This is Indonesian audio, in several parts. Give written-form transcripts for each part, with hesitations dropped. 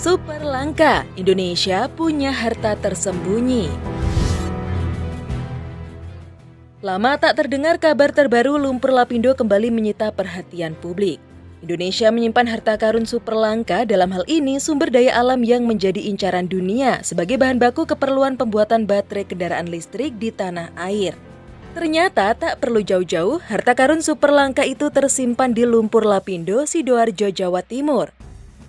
Super langka, Indonesia punya harta tersembunyi. Lama tak terdengar kabar terbaru lumpur lapindo kembali menyita perhatian publik. Indonesia menyimpan harta karun super langka, dalam hal ini sumber daya alam yang menjadi incaran dunia sebagai bahan baku keperluan pembuatan baterai kendaraan listrik di tanah air. Ternyata tak perlu jauh-jauh, harta karun super langka itu tersimpan di lumpur lapindo, Sidoarjo, Jawa Timur.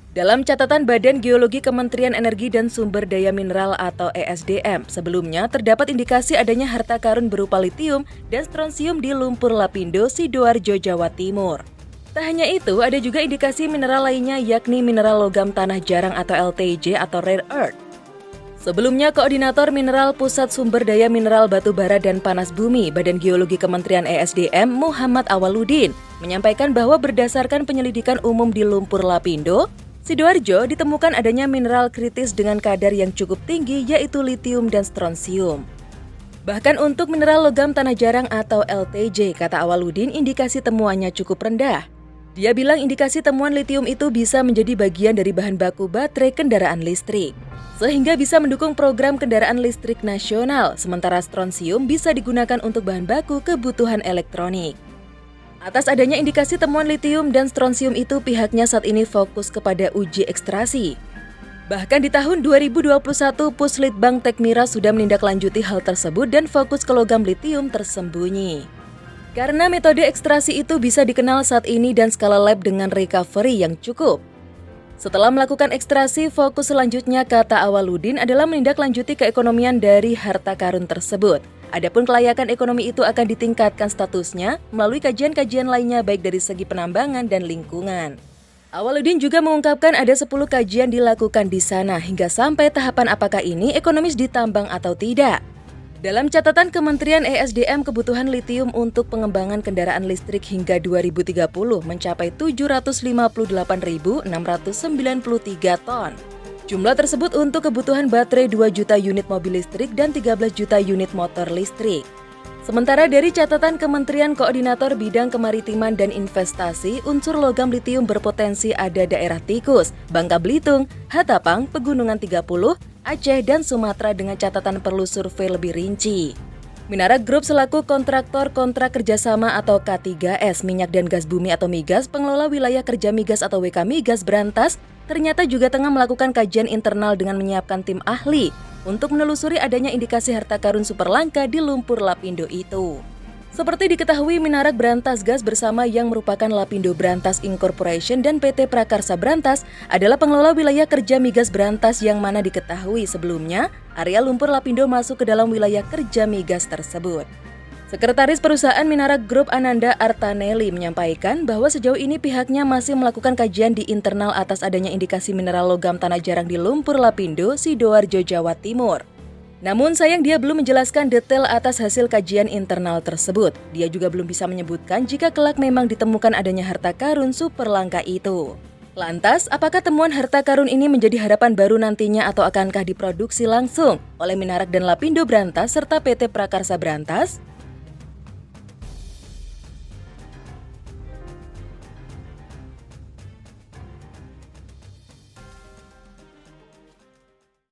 Dalam catatan Badan Geologi Kementerian Energi dan Sumber Daya Mineral atau ESDM, sebelumnya terdapat indikasi adanya harta karun berupa litium dan strontium di lumpur lapindo, Sidoarjo, Jawa Timur. Tak hanya itu, ada juga indikasi mineral lainnya yakni mineral logam tanah jarang atau LTJ atau rare earth. Sebelumnya, Koordinator Mineral Pusat Sumber Daya Mineral Batubara dan Panas Bumi Badan Geologi Kementerian ESDM Muhammad Awaludin menyampaikan bahwa berdasarkan penyelidikan umum di lumpur lapindo, Sidoarjo ditemukan adanya mineral kritis dengan kadar yang cukup tinggi yaitu litium dan strontium. Bahkan untuk mineral logam tanah jarang atau LTJ, kata Awaludin, indikasi temuannya cukup rendah. Dia bilang indikasi temuan litium itu bisa menjadi bagian dari bahan baku baterai kendaraan listrik, sehingga bisa mendukung program kendaraan listrik nasional, sementara strontium bisa digunakan untuk bahan baku kebutuhan elektronik. Atas adanya indikasi temuan litium dan strontium itu, pihaknya saat ini fokus kepada uji ekstrasi. Bahkan di tahun 2021, Puslitbang Tekmira sudah menindaklanjuti hal tersebut dan fokus ke logam litium tersembunyi. Karena metode ekstrasi itu bisa dikenal saat ini dan skala lab dengan recovery yang cukup. Setelah melakukan ekstrasi, fokus selanjutnya, kata Awaludin, adalah menindaklanjuti keekonomian dari harta karun tersebut. Adapun kelayakan ekonomi itu akan ditingkatkan statusnya melalui kajian-kajian lainnya baik dari segi penambangan dan lingkungan. Awaludin juga mengungkapkan ada 10 kajian dilakukan di sana hingga sampai tahapan apakah ini ekonomis ditambang atau tidak. Dalam catatan Kementerian ESDM, kebutuhan litium untuk pengembangan kendaraan listrik hingga 2030 mencapai 758.693 ton. Jumlah tersebut untuk kebutuhan baterai 2 juta unit mobil listrik dan 13 juta unit motor listrik. Sementara dari catatan Kementerian Koordinator Bidang Kemaritiman dan Investasi, unsur logam litium berpotensi ada daerah Tikus, Bangka Belitung, Hatapang, Pegunungan 30, Aceh, dan Sumatera dengan catatan perlu survei lebih rinci. Minara Group selaku kontraktor kontrak kerjasama atau K3S Minyak dan Gas Bumi atau Migas, pengelola wilayah kerja migas atau WK Migas Brantas, ternyata juga tengah melakukan kajian internal dengan menyiapkan tim ahli untuk menelusuri adanya indikasi harta karun super langka di lumpur lapindo itu. Seperti diketahui, Minara Brantas Gas bersama yang merupakan Lapindo Brantas Incorporation dan PT Prakarsa Brantas adalah pengelola wilayah kerja migas Brantas yang mana diketahui sebelumnya area lumpur lapindo masuk ke dalam wilayah kerja migas tersebut. Sekretaris Perusahaan Minara Group Ananda Artanelli menyampaikan bahwa sejauh ini pihaknya masih melakukan kajian di internal atas adanya indikasi mineral logam tanah jarang di lumpur lapindo, Sidoarjo, Jawa Timur. Namun sayang dia belum menjelaskan detail atas hasil kajian internal tersebut. Dia juga belum bisa menyebutkan jika kelak memang ditemukan adanya harta karun super langka itu. Lantas, apakah temuan harta karun ini menjadi harapan baru nantinya atau akankah diproduksi langsung oleh Minarak dan Lapindo Brantas serta PT Prakarsa Brantas?